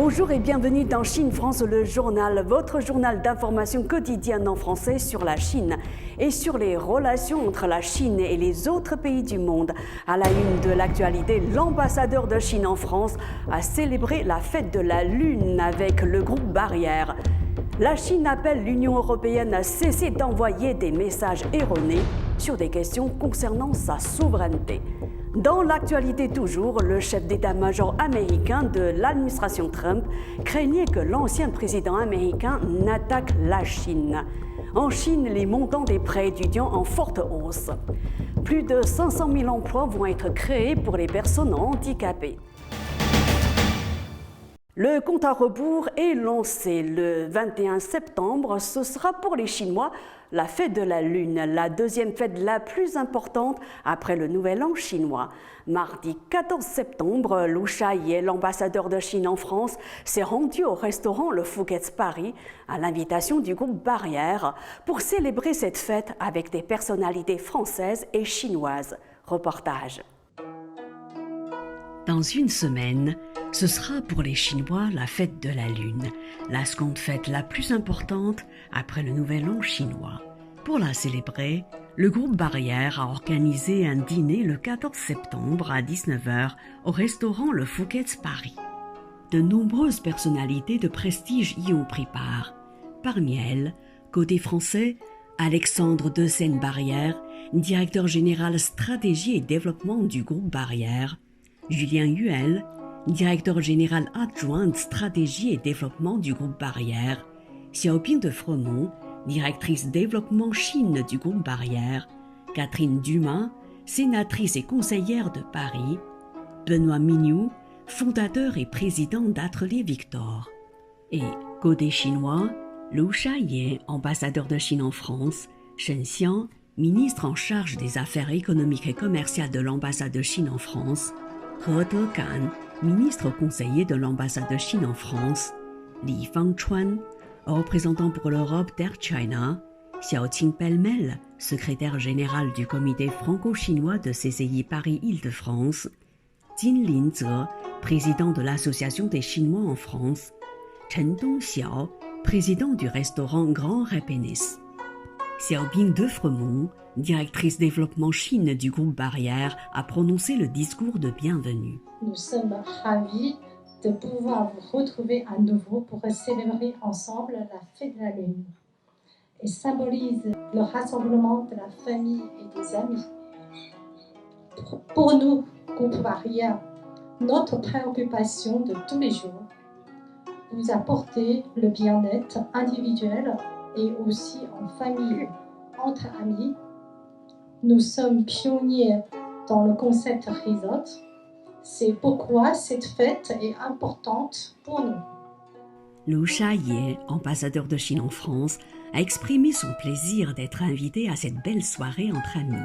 Bonjour et bienvenue dans Chine France, le journal, votre journal d'information quotidienne en français sur la Chine et sur les relations entre la Chine et les autres pays du monde. À la une de l'actualité, l'ambassadeur de Chine en France a célébré la fête de la Lune avec le groupe Barrière. La Chine appelle l'Union européenne à cesser d'envoyer des messages erronés sur des questions concernant sa souveraineté. Dans l'actualité toujours, le chef d'état-major américain de l'administration Trump craignait que l'ancien président américain n'attaque la Chine. En Chine, les montants des prêts étudiants en forte hausse. Plus de 500 000 emplois vont être créés pour les personnes handicapées. Le compte à rebours est lancé le 21 septembre. Ce sera pour les Chinois la fête de la Lune, la deuxième fête la plus importante après le Nouvel An chinois. Mardi 14 septembre, Lu Shaye, l'ambassadeur de Chine en France, s'est rendu au restaurant Le Fouquet's Paris à l'invitation du groupe Barrière pour célébrer cette fête avec des personnalités françaises et chinoises. Reportage. Dans une semaine, ce sera pour les Chinois la fête de la Lune, la seconde fête la plus importante après le Nouvel An chinois. Pour la célébrer, le groupe Barrière a organisé un dîner le 14 septembre à 19h au restaurant Le Fouquet's Paris. De nombreuses personnalités de prestige y ont pris part. Parmi elles, côté français, Alexandre Deseine-Barrière, directeur général stratégie et développement du groupe Barrière, Julien Huel, directeur général adjoint de stratégie et développement du groupe Barrière, Xiaoping de Fremont, directrice développement Chine du groupe Barrière, Catherine Dumas, sénatrice et conseillère de Paris, Benoît Mignoux, fondateur et président d'Atelier Victor. Et côté chinois, Lu Shaye, ambassadeur de Chine en France, Shen Xiang, ministre en charge des affaires économiques et commerciales de l'ambassade de Chine en France, He Degan, ministre conseiller de l'ambassade de Chine en France, Li Fangchuan, représentant pour l'Europe d'Air China, Xiaoqing Pelmel, secrétaire général du comité franco-chinois de CCI Paris-Île-de-France, Jin Linze, président de l'Association des Chinois en France, Chen Dongxiao, président du restaurant Grand Repenis. Xiaoping de Fremont, directrice développement Chine du groupe Barrière, a prononcé le discours de bienvenue. Nous sommes ravis de pouvoir vous retrouver à nouveau pour célébrer ensemble la fête de la Lune et symbolise le rassemblement de la famille et des amis. Pour nous, groupe Barrière, notre préoccupation de tous les jours, vous apporter le bien-être individuel et aussi en famille, entre amis. Nous sommes pionniers dans le concept Resort. C'est pourquoi cette fête est importante pour nous. Lu Shaye, ambassadeur de Chine en France, a exprimé son plaisir d'être invité à cette belle soirée entre amis.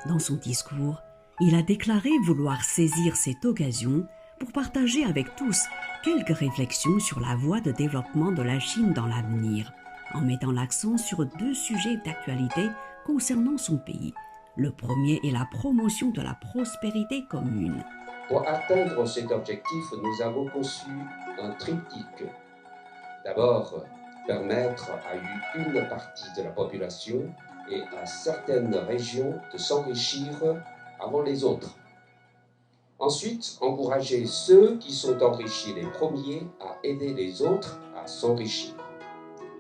Dans son discours, il a déclaré vouloir saisir cette occasion pour partager avec tous quelques réflexions sur la voie de développement de la Chine dans l'avenir, en mettant l'accent sur deux sujets d'actualité concernant son pays. Le premier est la promotion de la prospérité commune. Pour atteindre cet objectif, nous avons conçu un triptyque. D'abord, permettre à une partie de la population et à certaines régions de s'enrichir avant les autres. Ensuite, encourager ceux qui sont enrichis les premiers à aider les autres à s'enrichir.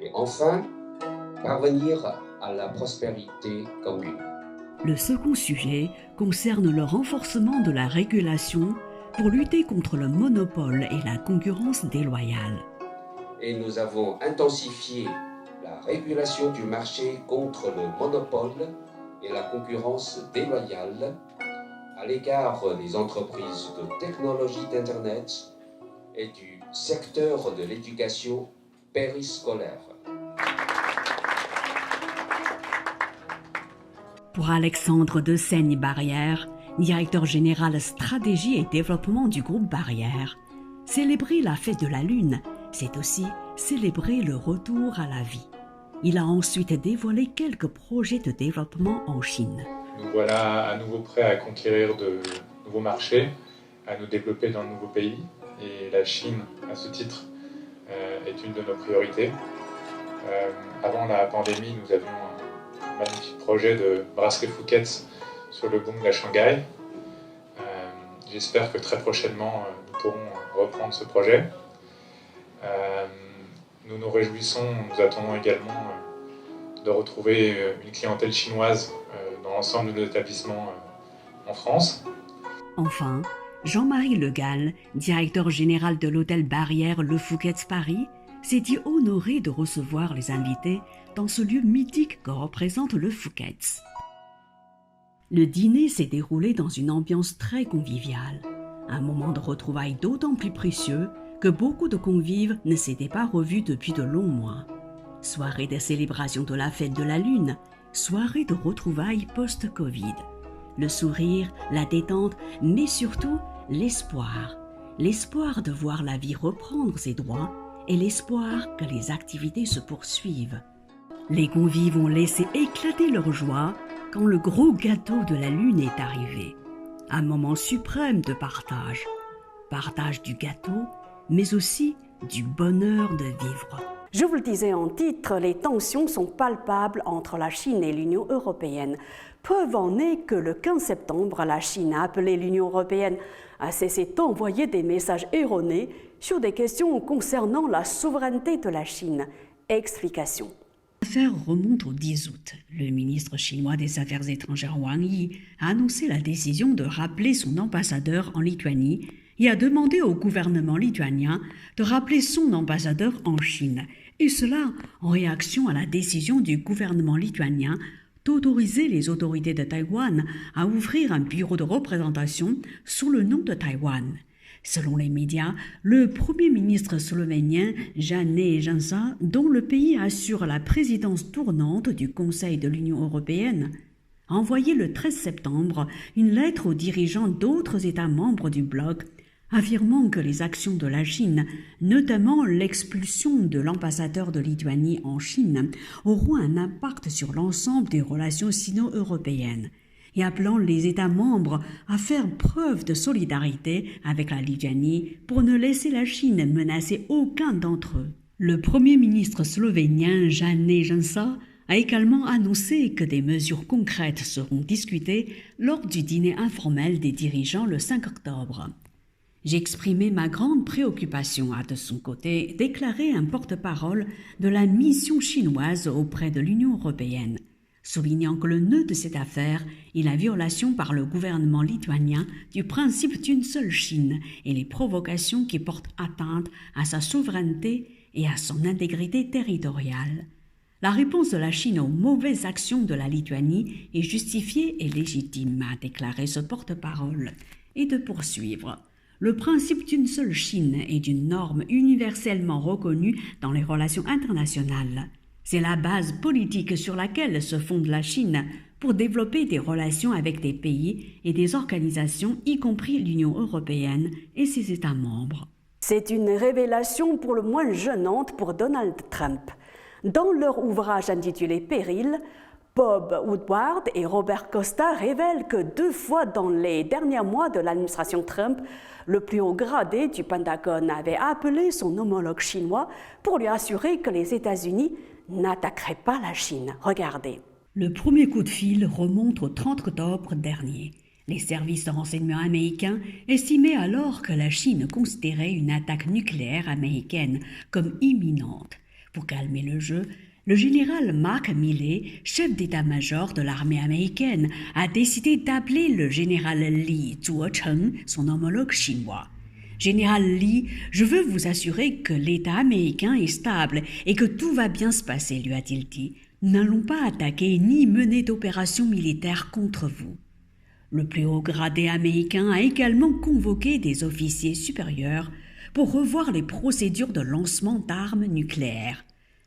Et enfin, parvenir à la prospérité commune. Le second sujet concerne le renforcement de la régulation pour lutter contre le monopole et la concurrence déloyale. Et nous avons intensifié la régulation du marché contre le monopole et la concurrence déloyale à l'égard des entreprises de technologie d'Internet et du secteur de l'éducation périscolaire. Pour Alexandre Deseine-Barrière, directeur général stratégie et développement du groupe Barrière, célébrer la fête de la Lune, c'est aussi célébrer le retour à la vie. Il a ensuite dévoilé quelques projets de développement en Chine. Nous voilà à nouveau prêts à conquérir de nouveaux marchés, à nous développer dans de nouveaux pays. et la Chine, à ce titre, est une de nos priorités. Avant la pandémie, nous avions un magnifique projet de brasserie Phuket sur le Bund à Shanghai. J'espère que très prochainement, nous pourrons reprendre ce projet. Nous nous réjouissons, nous attendons également de retrouver une clientèle chinoise dans l'ensemble de nos établissements en France. Enfin, Jean-Marie Le Gall, directeur général de l'hôtel Barrière Le Phuket Paris, s'est dit honoré de recevoir les invités dans ce lieu mythique que représente le Phuket. Le dîner s'est déroulé dans une ambiance très conviviale, un moment de retrouvailles d'autant plus précieux que beaucoup de convives ne s'étaient pas revus depuis de longs mois. Soirée de célébration de la fête de la Lune, soirée de retrouvailles post-Covid. Le sourire, la détente, mais surtout l'espoir. L'espoir de voir la vie reprendre ses droits et l'espoir que les activités se poursuivent. Les convives ont laissé éclater leur joie quand le gros gâteau de la Lune est arrivé. Un moment suprême de partage. Partage du gâteau, mais aussi du bonheur de vivre. Je vous le disais en titre, les tensions sont palpables entre la Chine et l'Union européenne. Preuve en est que le 15 septembre, la Chine a appelé l'Union européenne à cesser d'envoyer des messages erronés sur des questions concernant la souveraineté de la Chine. Explication. L'affaire remonte au 10 août. Le ministre chinois des Affaires étrangères Wang Yi a annoncé la décision de rappeler son ambassadeur en Lituanie et a demandé au gouvernement lituanien de rappeler son ambassadeur en Chine, et cela en réaction à la décision du gouvernement lituanien d'autoriser les autorités de Taïwan à ouvrir un bureau de représentation sous le nom de Taïwan. Selon les médias, le Premier ministre slovénien Janez Janša, dont le pays assure la présidence tournante du Conseil de l'Union européenne, a envoyé le 13 septembre une lettre aux dirigeants d'autres États membres du bloc affirmant que les actions de la Chine, notamment l'expulsion de l'ambassadeur de Lituanie en Chine, auront un impact sur l'ensemble des relations sino-européennes, et appelant les États membres à faire preuve de solidarité avec la Lituanie pour ne laisser la Chine menacer aucun d'entre eux. Le Premier ministre slovénien Janez Janša a également annoncé que des mesures concrètes seront discutées lors du dîner informel des dirigeants le 5 octobre. J'ai exprimé ma grande préoccupation, a de son côté déclaré un porte-parole de la mission chinoise auprès de l'Union européenne, soulignant que le nœud de cette affaire est la violation par le gouvernement lituanien du principe d'une seule Chine et les provocations qui portent atteinte à sa souveraineté et à son intégrité territoriale. La réponse de la Chine aux mauvaises actions de la Lituanie est justifiée et légitime, a déclaré ce porte-parole, et de poursuivre. Le principe d'une seule Chine est une norme universellement reconnue dans les relations internationales. C'est la base politique sur laquelle se fonde la Chine pour développer des relations avec des pays et des organisations, y compris l'Union européenne et ses États membres. C'est une révélation pour le moins gênante pour Donald Trump. Dans leur ouvrage intitulé « Péril », Bob Woodward et Robert Costa révèlent que 2 fois dans les derniers mois de l'administration Trump, le plus haut gradé du Pentagone avait appelé son homologue chinois pour lui assurer que les États-Unis n'attaqueraient pas la Chine. Regardez. Le premier coup de fil remonte au 30 octobre dernier. Les services de renseignement américains estimaient alors que la Chine considérait une attaque nucléaire américaine comme imminente. Pour calmer le jeu, le général Mark Milley, chef d'état-major de l'armée américaine, a décidé d'appeler le général Li Zuocheng, son homologue chinois. « Général Li, je veux vous assurer que l'État américain est stable et que tout va bien se passer, lui a-t-il dit. Nous n'allons pas attaquer ni mener d'opérations militaires contre vous. » Le plus haut gradé américain a également convoqué des officiers supérieurs pour revoir les procédures de lancement d'armes nucléaires.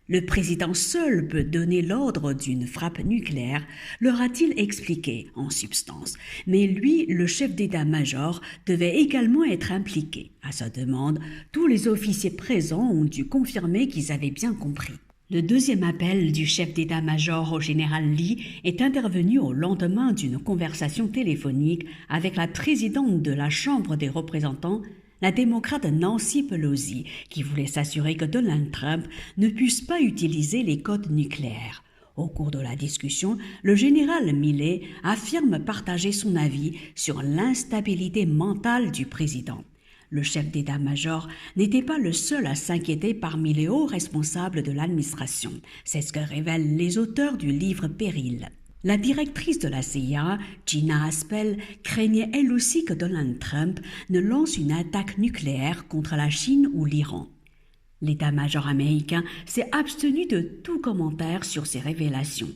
Le président seul peut donner l'ordre d'une frappe nucléaire, leur a-t-il expliqué en substance. Mais lui, le chef d'état-major, devait également être impliqué. À sa demande, tous les officiers présents ont dû confirmer qu'ils avaient bien compris. Le deuxième appel du chef d'état-major au général Li est intervenu au lendemain d'une conversation téléphonique avec la présidente de la Chambre des représentants, la démocrate Nancy Pelosi, qui voulait s'assurer que Donald Trump ne puisse pas utiliser les codes nucléaires. Au cours de la discussion, le général Milley affirme partager son avis sur l'instabilité mentale du président. Le chef d'état-major n'était pas le seul à s'inquiéter parmi les hauts responsables de l'administration. C'est ce que révèlent les auteurs du livre Péril. La directrice de la CIA, Gina Haspel, craignait elle aussi que Donald Trump ne lance une attaque nucléaire contre la Chine ou l'Iran. L'état-major américain s'est abstenu de tout commentaire sur ces révélations.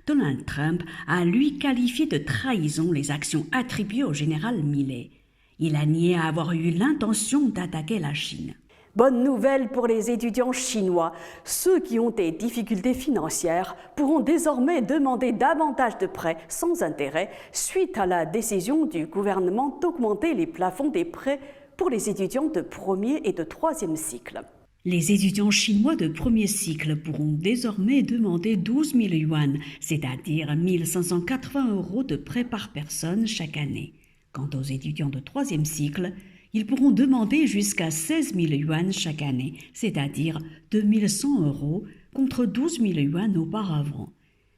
Donald Trump a lui qualifié de trahison les actions attribuées au général Milley. Il a nié avoir eu l'intention d'attaquer la Chine. Bonne nouvelle pour les étudiants chinois. Ceux qui ont des difficultés financières pourront désormais demander davantage de prêts sans intérêt suite à la décision du gouvernement d'augmenter les plafonds des prêts pour les étudiants de premier et de troisième cycle. Les étudiants chinois de premier cycle pourront désormais demander 12 000 yuan, c'est-à-dire 1 580 € de prêt par personne chaque année. Quant aux étudiants de troisième cycle, ils pourront demander jusqu'à 16 000 yuan chaque année, c'est-à-dire 2 100 € contre 12 000 yuan auparavant.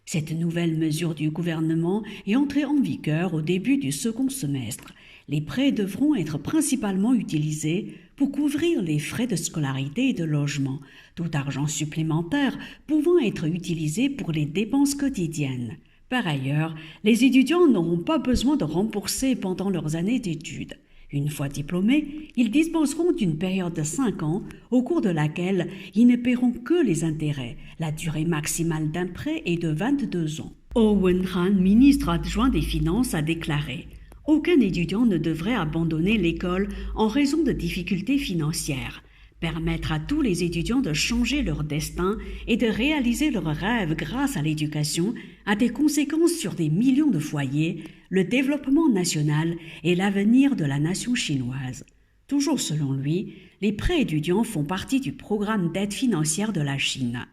Cette nouvelle mesure du gouvernement est entrée en vigueur au début du second semestre. Les prêts devront être principalement utilisés pour couvrir les frais de scolarité et de logement, tout argent supplémentaire pouvant être utilisé pour les dépenses quotidiennes. Par ailleurs, les étudiants n'auront pas besoin de rembourser pendant leurs années d'études. Une fois diplômés, ils disposeront d'une période de 5 ans au cours de laquelle ils ne paieront que les intérêts. La durée maximale d'un prêt est de 22 ans. Oh Wen-han, ministre adjoint des Finances, a déclaré « Aucun étudiant ne devrait abandonner l'école en raison de difficultés financières. Permettre à tous les étudiants de changer leur destin et de réaliser leurs rêves grâce à l'éducation a des conséquences sur des millions de foyers, le développement national et l'avenir de la nation chinoise. » Toujours selon lui, les prêts étudiants font partie du programme d'aide financière de la Chine.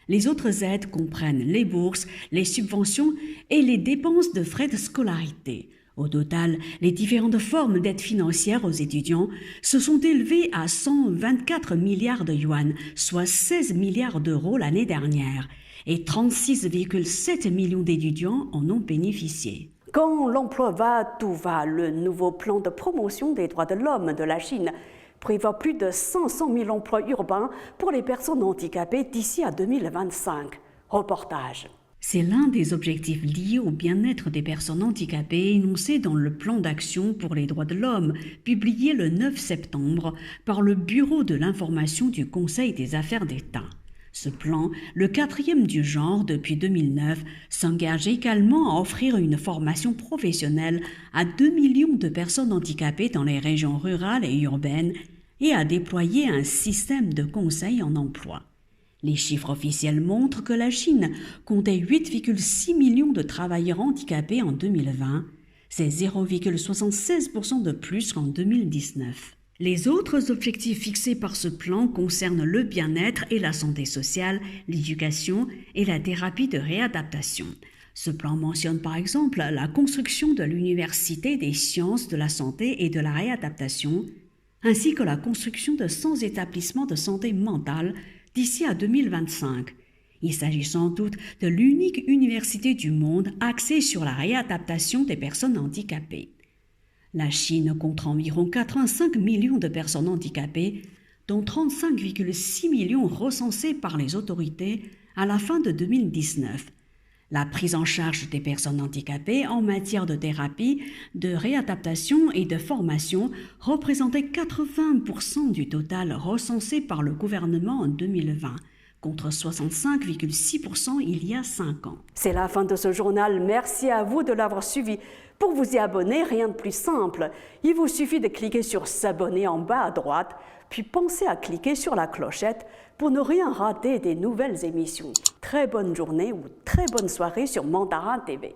Les autres aides comprennent les bourses, les subventions et les dépenses de frais de scolarité. Au total, les différentes formes d'aide financière aux étudiants se sont élevées à 124 milliards de yuan, soit 16 milliards d'euros l'année dernière, et 36,7 millions d'étudiants en ont bénéficié. Quand l'emploi va, tout va. Le nouveau plan de promotion des droits de l'homme de la Chine prévoit plus de 500 000 emplois urbains pour les personnes handicapées d'ici à 2025. Reportage. C'est l'un des objectifs liés au bien-être des personnes handicapées énoncé dans le plan d'action pour les droits de l'homme, publié le 9 septembre par le Bureau de l'information du Conseil des affaires d'État. Ce plan, le 4e du genre depuis 2009, s'engage également à offrir une formation professionnelle à 2 millions de personnes handicapées dans les régions rurales et urbaines et à déployer un système de conseil en emploi. Les chiffres officiels montrent que la Chine comptait 8,6 millions de travailleurs handicapés en 2020. C'est 0,76% de plus qu'en 2019. Les autres objectifs fixés par ce plan concernent le bien-être et la santé sociale, l'éducation et la thérapie de réadaptation. Ce plan mentionne par exemple la construction de l'Université des sciences de la santé et de la réadaptation, ainsi que la construction de 100 établissements de santé mentale d'ici à 2025. Il s'agit sans doute de l'unique université du monde axée sur la réadaptation des personnes handicapées. La Chine compte environ 85 millions de personnes handicapées, dont 35,6 millions recensées par les autorités à la fin de 2019. La prise en charge des personnes handicapées en matière de thérapie, de réadaptation et de formation représentait 80% du total recensé par le gouvernement en 2020, contre 65,6% il y a 5 ans. C'est la fin de ce journal. Merci à vous de l'avoir suivi. Pour vous y abonner, rien de plus simple. Il vous suffit de cliquer sur « S'abonner » en bas à droite, puis pensez à cliquer sur la clochette pour ne rien rater des nouvelles émissions. Très bonne journée ou très bonne soirée sur Mandarin TV.